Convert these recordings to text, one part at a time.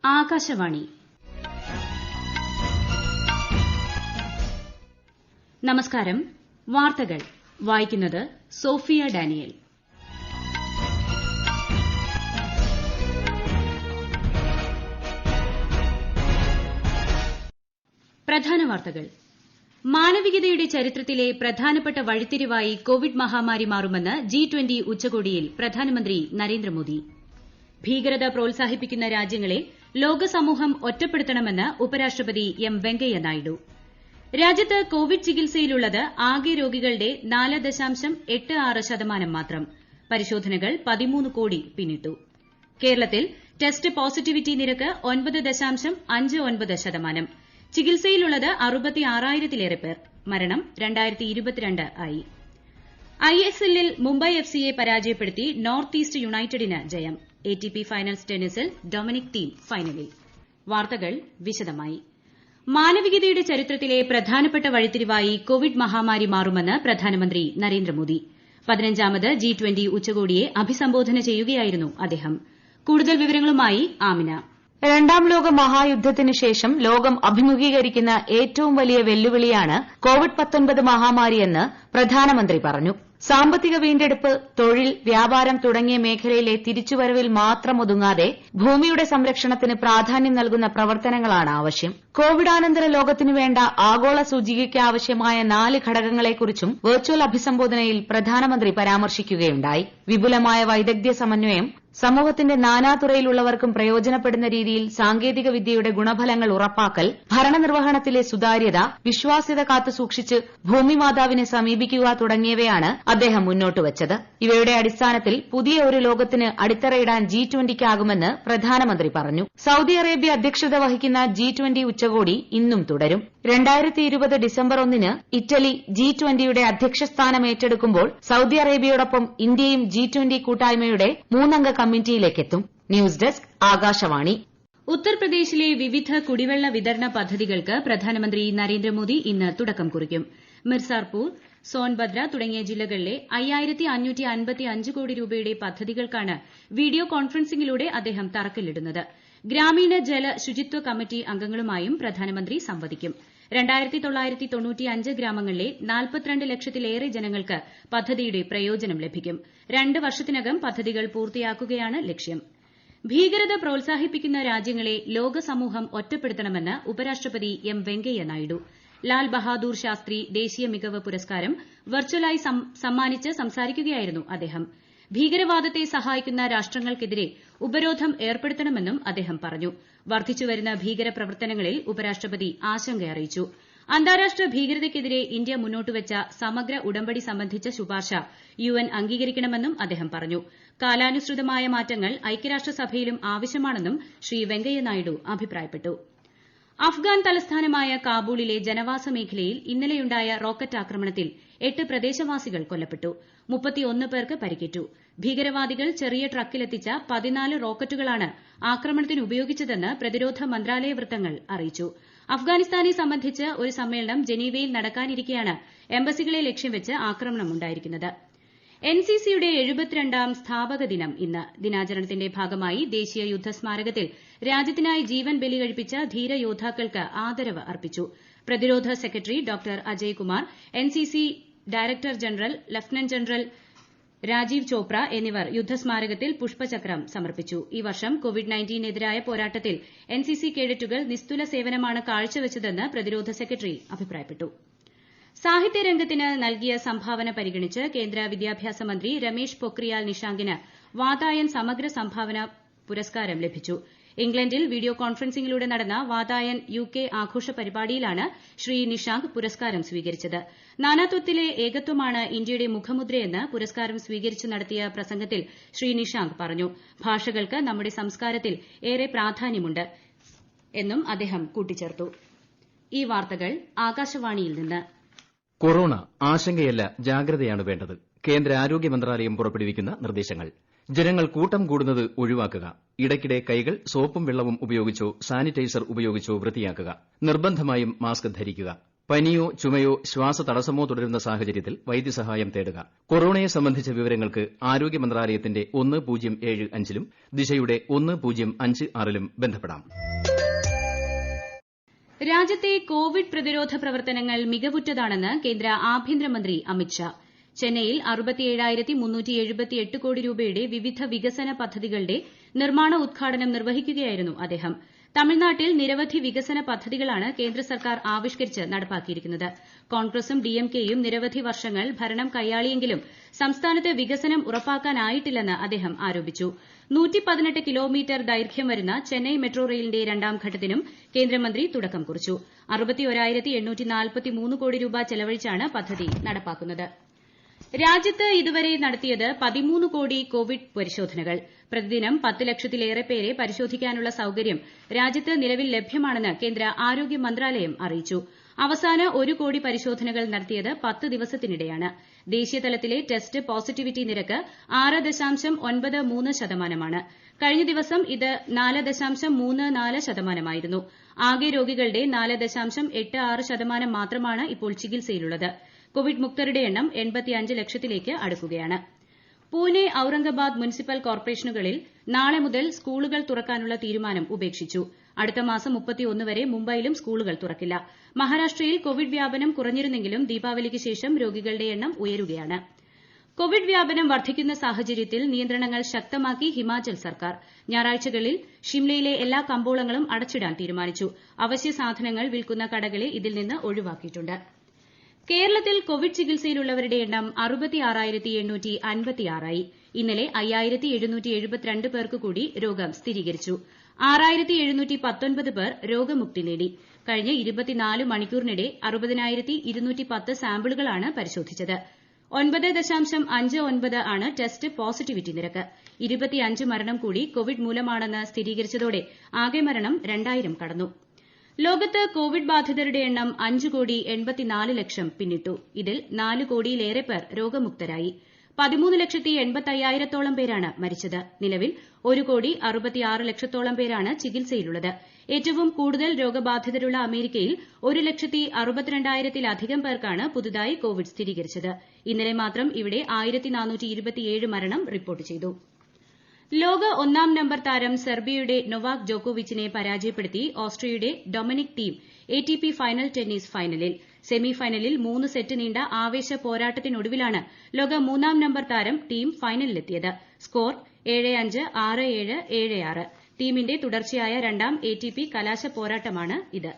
ആകാശവാണി. നമസ്കാരം. വാർത്തകൾ വായിക്കുന്നത് സോഫിയ ഡാനിയൽ. പ്രധാന വാർത്തകൾ. മാനവികതയുടെ ചരിത്രത്തിലെ പ്രധാനപ്പെട്ട വഴിത്തിരിവായി കോവിഡ് മഹാമാരി മാറുമെന്ന് G20 ഉച്ചകോടിയിൽ പ്രധാനമന്ത്രി നരേന്ദ്രമോദി. ഭീകരത പ്രോത്സാഹിപ്പിക്കുന്ന രാജ്യങ്ങളെ ലോകസമൂഹം ഒറ്റപ്പെടുത്തണമെന്ന് ഉപരാഷ്ട്രപതി എം വെങ്കയ്യനായിഡു. രാജ്യത്ത് കോവിഡ് ചികിത്സയിലുള്ളത് ആകെ രോഗികളുടെ 4.86% മാത്രം. പരിശോധനകൾ 13 കോടി പിന്നിട്ടു. കേരളത്തിൽ ടെസ്റ്റ് പോസിറ്റിവിറ്റി നിരക്ക് 9.59%. ചികിത്സയിലുള്ളത് 66,000-ലേറെ പേർ. മരണം 2022 ആയി. ISLൽ മുംബൈ FCയെ പരാജയപ്പെടുത്തി നോർത്ത് ഈസ്റ്റ് യുണൈറ്റഡിന് ജയം. ATP ഫൈനൽസ് ടെന്നീസിൽ ഡൊമിനിക് തീം ഫൈനലിൽ. വാർത്തകൾ വിശദമായി. മാനവികതയുടെ ചരിത്രത്തിലെ പ്രധാനപ്പെട്ട വഴിത്തിരിവായി കോവിഡ് മഹാമാരി മാറുമെന്ന് പ്രധാനമന്ത്രി നരേന്ദ്രമോദി. 15ാമത് G20 ഉച്ചകോടിയെ അഭിസംബോധന ചെയ്യുകയായിരുന്നു അദ്ദേഹം. കൂടുതൽ വിവരങ്ങളുമായി ആമിന. രണ്ടാം ലോക മഹായുദ്ധത്തിന് ശേഷം ലോകം അഭിമുഖീകരിക്കുന്ന ഏറ്റവും വലിയ വെല്ലുവിളിയാണ് കോവിഡ്-19 മഹാമാരിയെന്ന് പ്രധാനമന്ത്രി പറഞ്ഞു. സാമ്പത്തിക വീണ്ടെടുപ്പ്, തൊഴിൽ, വ്യാപാരം തുടങ്ങിയ മേഖലയിലെ തിരിച്ചുവരവിൽ മാത്രം ഒതുങ്ങാതെ ഭൂമിയുടെ സംരക്ഷണത്തിന് പ്രാധാന്യം നൽകുന്ന പ്രവർത്തനങ്ങളാണ് ആവശ്യം. കോവിഡാനന്തര ലോകത്തിനു വേണ്ട ആഗോള സൂചികയ്ക്ക് ആവശ്യമായ 4 ഘടകങ്ങളെക്കുറിച്ചും വെർച്വൽ അഭിസംബോധനയിൽ പ്രധാനമന്ത്രി പരാമർശിക്കുകയുണ്ടായി. വിപുലമായ വൈദഗ്ധ്യ സമന്വയം, സമൂഹത്തിന്റെ നാനാതുറയിലുള്ളവർക്കും പ്രയോജനപ്പെടുന്ന രീതിയിൽ സാങ്കേതിക വിദ്യയുടെ ഗുണഫലങ്ങൾ ഉറപ്പാക്കൽ, ഭരണനിർവഹണത്തിലെ സുതാര്യത, വിശ്വാസ്യത കാത്തുസൂക്ഷിച്ച് ഭൂമിമാതാവിനെ സമീപിക്കുക തുടങ്ങിയവയാണ് അദ്ദേഹം മുന്നോട്ടുവച്ചത്. ഇവയുടെ അടിസ്ഥാനത്തിൽ പുതിയ ഒരു ലോകത്തിന് അടിത്തറയിടാൻ G20ക്കാകുമെന്ന് പ്രധാനമന്ത്രി പറഞ്ഞു. സൌദി അറേബ്യ അധ്യക്ഷത വഹിക്കുന്ന G20 ഉച്ചകോടി ഇന്നും തുടരും. 2020 ഡിസംബർ 1-ന് ഇറ്റലി G20യുടെ അധ്യക്ഷസ്ഥാനം ഏറ്റെടുക്കുമ്പോൾ സൌദി അറേബ്യയോടൊപ്പം ഇന്ത്യയും G20 കൂട്ടായ്മയുടെ 3-അംഗ കമ്മിറ്റിയിലേക്കെത്തും. News desk Akashvani. ഉത്തർപ്രദേശിലെ വിവിധ കുടിവെള്ള വിതരണ പദ്ധതികൾക്ക് പ്രധാനമന്ത്രി നരേന്ദ്രമോദി ഇന്ന് തുടക്കം കുറിക്കും. മിർസാപൂർ, സോൻഭദ്ര തുടങ്ങിയ ജില്ലകളിലെ 5,555 കോടി രൂപയുടെ പദ്ധതികൾക്കാണ് വീഡിയോ കോൺഫറൻസിംഗിലൂടെ അദ്ദേഹം തറക്കല്ലിടുന്നത്. ഗ്രാമീണ ജല ശുചിത്വ കമ്മിറ്റി അംഗങ്ങളുമായും പ്രധാനമന്ത്രി സംവദിക്കും. 2,995 ഗ്രാമങ്ങളിലെ 42 ലക്ഷത്തിലേറെ ജനങ്ങൾക്ക് പദ്ധതിയുടെ പ്രയോജനം ലഭിക്കും. 2 വർഷത്തിനകം പദ്ധതികൾ പൂർത്തിയാക്കുകയാണ് ലക്ഷ്യം. ഭീകരത പ്രോത്സാഹിപ്പിക്കുന്ന രാജ്യങ്ങളെ ലോകസമൂഹം ഒറ്റപ്പെടുത്തണമെന്ന് ഉപരാഷ്ട്രപതി എം വെങ്കയ്യനായിഡു. ലാൽ ബഹാദൂർ ശാസ്ത്രി ദേശീയ മികവ് പുരസ്കാരം വെർച്വലായി സമ്മാനിച്ച് സംസാരിക്കുകയായിരുന്നു അദ്ദേഹം. ഭീകരവാദത്തെ സഹായിക്കുന്ന രാഷ്ട്രങ്ങൾക്കെതിരെ ഉപരോധം ഏർപ്പെടുത്തണമെന്നും അദ്ദേഹം പറഞ്ഞു. വർദ്ധിച്ചുവരുന്ന ഭീകരപ്രവർത്തനങ്ങളിൽ ഉപരാഷ്ട്രപതി ആശങ്ക അറിയിച്ചു. അന്താരാഷ്ട്ര ഭീകരതയ്ക്കെതിരെ ഇന്ത്യ മുന്നോട്ടുവച്ച സമഗ്ര ഉടമ്പടി സംബന്ധിച്ച ശുപാർശ UN അംഗീകരിക്കണമെന്നും അദ്ദേഹം പറഞ്ഞു. കാലാനുസൃതമായ മാറ്റങ്ങൾ ഐക്യരാഷ്ട്രസഭയിലും ആവശ്യമാണെന്നും ശ്രീ വെങ്കയ്യനായിഡു അഭിപ്രായപ്പെട്ടു. അഫ്ഗാൻ തലസ്ഥാനമായ കാബൂളിലെ ജനവാസ മേഖലയിൽ ഇന്നലെയുണ്ടായ റോക്കറ്റ് ആക്രമണത്തിൽ 8 പ്രദേശവാസികൾ കൊല്ലപ്പെട്ടു. 31 പേർക്ക് പരിക്കേറ്റു. ഭീകരവാദികൾ ചെറിയ ട്രക്കിലെത്തിച്ച 14 റോക്കറ്റുകളാണ് ആക്രമണത്തിന് ഉപയോഗിച്ചതെന്ന് പ്രതിരോധ മന്ത്രാലയ വൃത്തങ്ങൾ അറിയിച്ചു. അഫ്ഗാനിസ്ഥാനെ സംബന്ധിച്ച് ഒരു സമ്മേളനം ജനീവയിൽ നടക്കാനിരിക്കെയാണ് എംബസികളെ ലക്ഷ്യം വെച്ച് ആക്രമണമുണ്ടായിരിക്കുന്നത്. NCCയുടെ 72ാം സ്ഥാപക ദിനം ഇന്ന്. ദിനാചരണത്തിന്റെ ഭാഗമായി ദേശീയ യുദ്ധസ്മാരകത്തിൽ രാജ്യത്തിനായി ജീവൻ ബലികഴിപ്പിച്ച ധീരയോദ്ധാക്കൾക്ക് ആദരവ് അർപ്പിച്ചു. പ്രതിരോധ secretary doctor Ajay Kumar, NCC director general lieutenant general Rajeev Chopra എന്നിവർ യുദ്ധസ്മാരകത്തിൽ പുഷ്പചക്രം സമർപ്പിച്ചു. ഈ വർഷം കോവിഡ്-19-നെതിരായ പോരാട്ടത്തിൽ NCC കേഡറ്റുകൾ നിസ്തുല സേവനമാണ് കാഴ്ചവച്ചതെന്ന് പ്രതിരോധ സെക്രട്ടറി അഭിപ്രായപ്പെട്ടു. സാഹിത്യരംഗത്തിന് നൽകിയ സംഭാവന പരിഗണിച്ച് കേന്ദ്ര വിദ്യാഭ്യാസ മന്ത്രി രമേശ് പൊക്രിയാൽ നിഷാങ്കിന് വാതായൻ സമഗ്ര സംഭാവന പുരസ്കാരം ലഭിച്ചു. ഇംഗ്ലണ്ടിൽ വീഡിയോ കോൺഫറൻസിംഗിലൂടെ നടന്ന വാതായൻ UK ആഘോഷ പരിപാടിയിലാണ് ശ്രീ നിഷാങ്ക് പുരസ്കാരം സ്വീകരിച്ചത്. നാനാത്വത്തിലെ ഏകത്വമാണ് ഇന്ത്യയുടെ മുഖമുദ്രയെന്ന് പുരസ്കാരം സ്വീകരിച്ചു നടത്തിയ പ്രസംഗത്തിൽ ശ്രീ നിഷാങ്ക് പറഞ്ഞു. ഭാഷകൾക്ക് നമ്മുടെ സംസ്കാരത്തിൽ ഏറെ പ്രാധാന്യമുണ്ട് എന്നും അദ്ദേഹം കൂട്ടിച്ചേർത്തു. ഈ വാർത്തകൾ ആകാശവാണിയിൽ നിന്ന്. കൊറോണ ആശങ്കയല്ല, ജാഗ്രതയാണ് വേണ്ടത്. കേന്ദ്ര ആരോഗ്യ മന്ത്രാലയം പുറപ്പെടുവിക്കുന്ന നിർദ്ദേശങ്ങൾ. ജനങ്ങൾ കൂട്ടം കൂടുന്നത് ഒഴിവാക്കുക. ഇടയ്ക്കിടെ കൈകൾ സോപ്പും വെള്ളവും ഉപയോഗിച്ചോ സാനിറ്റൈസർ ഉപയോഗിച്ചോ വൃത്തിയാക്കുക. നിർബന്ധമായും മാസ്ക് ധരിക്കുക. പനിയോ ചുമയോ ശ്വാസതടസ്സമോ തുടരുന്ന സാഹചര്യത്തിൽ വൈദ്യസഹായം തേടുക. കൊറോണയെ സംബന്ധിച്ച വിവരങ്ങൾക്ക് ആരോഗ്യ മന്ത്രാലയത്തിന്റെ 1075ലും ദിശയുടെ 1056ലും ബന്ധപ്പെടാം. രാജ്യത്തെ കോവിഡ് പ്രതിരോധ പ്രവർത്തനങ്ങൾ മികവുറ്റതാണെന്ന് കേന്ദ്ര ആഭ്യന്തരമന്ത്രി അമിത്ഷാ. ചെന്നൈയിൽ 67,378 കോടി രൂപയുടെ വിവിധ വികസന പദ്ധതികളുടെ നിർമ്മാണ ഉദ്ഘാടനം നിർവഹിക്കുകയായിരുന്നു അദ്ദേഹം. തമിഴ്നാട്ടിൽ നിരവധി വികസന പദ്ധതികളാണ് കേന്ദ്ര സർക്കാർ ആവിഷ്കരിച്ച് നടപ്പാക്കിയിരിക്കുന്നത്. കോൺഗ്രസും ഡിഎംകെയും നിരവധി വർഷങ്ങൾ ഭരണം കൈയാളിയെങ്കിലും സംസ്ഥാനത്ത് വികസനം ഉറപ്പാക്കാനായിട്ടില്ലെന്ന് അദ്ദേഹം ആരോപിച്ചു. 118 കിലോമീറ്റർ ദൈർഘ്യം വരുന്ന ചെന്നൈ മെട്രോ റെയിലിന്റെ രണ്ടാം ഘട്ടത്തിനും കേന്ദ്രമന്ത്രി തുടക്കം കുറിച്ചു. 61,843 കോടി രൂപ ചെലവഴിച്ചാണ് പദ്ധതി നടപ്പാക്കുന്നത്. രാജ്യത്ത് ഇതുവരെ നടത്തിയത് 13 കോടി കോവിഡ് പരിശോധനകൾ. പ്രതിദിനം 10 ലക്ഷത്തിലേറെ പേരെ പരിശോധിക്കാനുള്ള സൌകര്യം രാജ്യത്ത് നിലവിൽ ലഭ്യമാണെന്ന് കേന്ദ്ര ആരോഗ്യ മന്ത്രാലയം അറിയിച്ചു. അവസാന 1 കോടി പരിശോധനകൾ നടത്തിയത് 10 ദിവസത്തിനിടെയാണ്. ദേശീയതലത്തിലെ ടെസ്റ്റ് പോസിറ്റിവിറ്റി നിരക്ക് 6.93%. കഴിഞ്ഞ ദിവസം ഇത് 4.34%. ആകെ രോഗികളുടെ 4.86% മാത്രമാണ് ഇപ്പോൾ ചികിത്സയിലുള്ളത്. കോവിഡ് മുക്തരുടെ എണ്ണം 85 ലക്ഷത്തിലേക്ക് അടുക്കുകയാണ്. പൂനെ, ഔറംഗാബാദ് മുനിസിപ്പൽ കോർപ്പറേഷനുകളിൽ നാളെ മുതൽ സ്കൂളുകൾ തുറക്കാനുള്ള തീരുമാനം ഉപേക്ഷിച്ചു. അടുത്ത മാസം 31 വരെ മുംബൈയിലും സ്കൂളുകൾ തുറക്കില്ല. മഹാരാഷ്ട്രയിൽ കോവിഡ് വ്യാപനം കുറഞ്ഞിരുന്നെങ്കിലും ദീപാവലിക്ക് ശേഷം രോഗികളുടെ എണ്ണം ഉയരുകയാണ്. കോവിഡ് വ്യാപനം വർദ്ധിക്കുന്ന സാഹചര്യത്തിൽ നിയന്ത്രണങ്ങൾ ശക്തമാക്കി ഹിമാചൽ സർക്കാർ. ഞായറാഴ്ചകളിൽ ഷിംലയിലെ എല്ലാ കമ്പോളങ്ങളും അടച്ചിടാൻ തീരുമാനിച്ചു. അവശ്യ സാധനങ്ങൾ വിൽക്കുന്ന കടകളെ ഇതിൽ നിന്ന് ഒഴിവാക്കിയിട്ടുണ്ട്. കേരളത്തിൽ കോവിഡ് ചികിത്സയിലുള്ളവരുടെ എണ്ണം 66,856 ആയി. ഇന്നലെ 5,772 പേർക്ക് കൂടി രോഗം സ്ഥിരീകരിച്ചു. 6,719 പേർ രോഗമുക്തി നേടി. കഴിഞ്ഞ 24 മണിക്കൂറിനിടെ 60,210 സാമ്പിളുകളാണ് പരിശോധിച്ചത്. 9.59 ആണ് ടെസ്റ്റ് പോസിറ്റിവിറ്റി നിരക്ക്. 25 മരണം കൂടി കോവിഡ് മൂലമാണെന്ന് സ്ഥിരീകരിച്ചതോടെ ആകെ മരണം 2000 കടന്നു. ലോകത്ത് കോവിഡ് ബാധിതരുടെ എണ്ണം 5,84 ലക്ഷം പിന്നിട്ടു. ഇതിൽ 4 കോടിയിലേറെ പേർ രോഗമുക്തരായി. 13,85,000 പേരാണ് മരിച്ചത്. നിലവിൽ 1,66 ലക്ഷത്തോളം പേരാണ് ചികിത്സയിലുള്ളത്. ഏറ്റവും കൂടുതൽ രോഗബാധിതരുള്ള അമേരിക്കയിൽ 1,62,000-ലധികം പേർക്കാണ് പുതുതായി കോവിഡ് സ്ഥിരീകരിച്ചത്. ഇന്നലെ മാത്രം ഇവിടെ 1,427 മരണം റിപ്പോർട്ട് ചെയ്തു. ലോക 1-ാം നമ്പർ താരം സെർബിയയുടെ നൊവാക് ജോക്കോവിച്ചിനെ പരാജയപ്പെടുത്തി ഓസ്ട്രിയയുടെ Dominic Thiem ATP final tennis ഫൈനലിൽ. സെമി ഫൈനലിൽ 3 സെറ്റ് നീണ്ട ആവേശ പോരാട്ടത്തിനൊടുവിലാണ് ലോക 3-ാം നമ്പർ താരം ടീം ഫൈനലിലെത്തിയത്. സ്കോർ 7-5, 6-7, 7-6. ടീമിന്റെ തുടർച്ചയായ 2-ാം ATP കലാശ പോരാട്ടമാണ് ഇത്.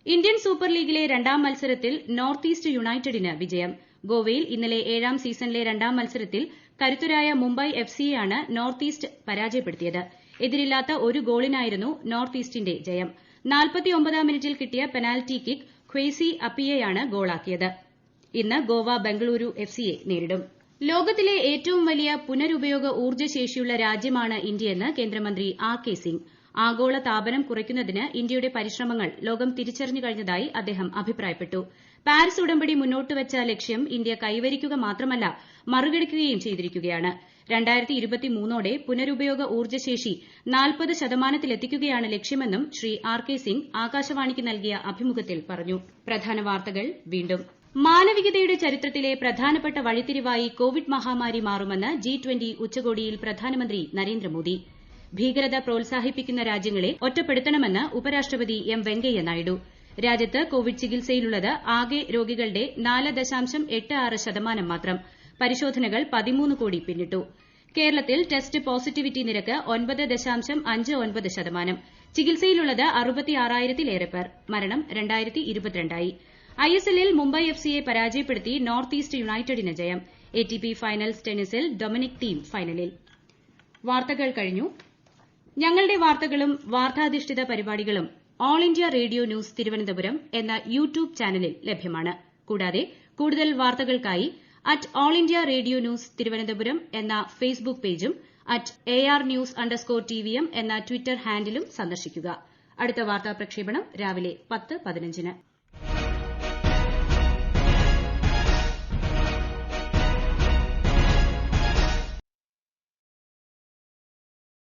ഇന്ത്യൻ സൂപ്പർ ലീഗിലെ 2-ാം മത്സരത്തിൽ നോർത്ത് ഈസ്റ്റ് യുണൈറ്റഡിന് വിജയം. ഗോവയിൽ ഇന്നലെ 7-ാം സീസണിലെ 2-ാം മത്സരത്തിൽ കരുത്തരായ മുംബൈ FC-യാണ് നോർത്ത് ഈസ്റ്റ് പരാജയപ്പെടുത്തിയത്. എതിരില്ലാത്ത ഒരു ഗോളിനായിരുന്നു നോർത്ത് ഈസ്റ്റിന്റെ ജയം. 49-ാം മിനിറ്റിൽ കിട്ടിയ പെനാൽറ്റി കിക്ക് ഖ്വേസി അപ്പിയെയാണ് ഗോളാക്കിയത്. ഇന്ന് ഗോവ ബംഗളൂരു FC-യെ നേരിടും. ലോകത്തിലെ ഏറ്റവും വലിയ പുനരുപയോഗ ഊർജ്ജശേഷിയുള്ള രാജ്യമാണ് ഇന്ത്യയെന്ന് കേന്ദ്രമന്ത്രി R.K. സിംഗ്. ആഗോള താപനം കുറയ്ക്കുന്നതിന് ഇന്ത്യയുടെ പരിശ്രമങ്ങൾ ലോകം തിരിച്ചറിഞ്ഞു കഴിഞ്ഞതായി അദ്ദേഹം അഭിപ്രായപ്പെട്ടു. പാരീസ് ഉടമ്പടി മുന്നോട്ടുവച്ച ലക്ഷ്യം ഇന്ത്യ കൈവരിക്കുക മാത്രമല്ല മറികടക്കുകയും ചെയ്തിരിക്കുകയാണ്. 2023ഓടെ പുനരുപയോഗ ഊർജ്ജശേഷി 40%-ലെത്തിക്കുകയാണ് ലക്ഷ്യമെന്നും ശ്രീ R.K. സിംഗ് ആകാശവാണിക്ക് നൽകിയ അഭിമുഖത്തിൽ പറഞ്ഞു. പ്രധാന വാർത്തകൾ വീണ്ടും. മാനവികതയുടെ ചരിത്രത്തിലെ പ്രധാനപ്പെട്ട വഴിത്തിരിവായി കോവിഡ് മഹാമാരി മാറുമെന്ന് G20 ഉച്ചകോടിയിൽ പ്രധാനമന്ത്രി നരേന്ദ്രമോദി. ഭീകരത പ്രോത്സാഹിപ്പിക്കുന്ന രാജ്യങ്ങളെ ഒറ്റപ്പെടുത്തണമെന്ന് ഉപരാഷ്ട്രപതി എം വെങ്കയ്യ നായിഡു. രാജ്യത്ത് കോവിഡ് ചികിത്സയിലുള്ളത് ആകെ രോഗികളുടെ 4.86% മാത്രം. പരിശോധനകൾ 13 കോടി പിന്നിട്ടു. കേരളത്തിൽ ടെസ്റ്റ് പോസിറ്റിവിറ്റി നിരക്ക് 9.59%. ചികിത്സയിലുള്ളത് 66,000-ലേറെ പേർ. മരണം 2022 ആയി. ISLൽ മുംബൈ FC-യെ പരാജയപ്പെടുത്തി നോർത്ത് ഈസ്റ്റ് യുണൈറ്റഡിന് ജയം. ATP ഫൈനൽസ് ടെന്നീസിൽ ഡൊമിനിക് തീം ഫൈനലിൽ. വാർത്തകൾ കഴിഞ്ഞു. ഞങ്ങളുടെ വാർത്തകളും വാർത്താധിഷ്ഠിത പരിപാടികളും all India radio news Thiruvananthapuram എന്ന യൂട്യൂബ് ചാനലിൽ ലഭ്യമാണ്. കൂടാതെ കൂടുതൽ വാർത്തകൾക്കായി @all India radio news Thiruvananthapuram എന്ന ഫേസ്ബുക്ക് പേജും @ARnews_TVM എന്ന ട്വിറ്റർ ഹാൻഡിലും സന്ദർശിക്കുക. അടുത്ത വാർത്താ പ്രക്ഷേപണം രാവിലെ 10:15.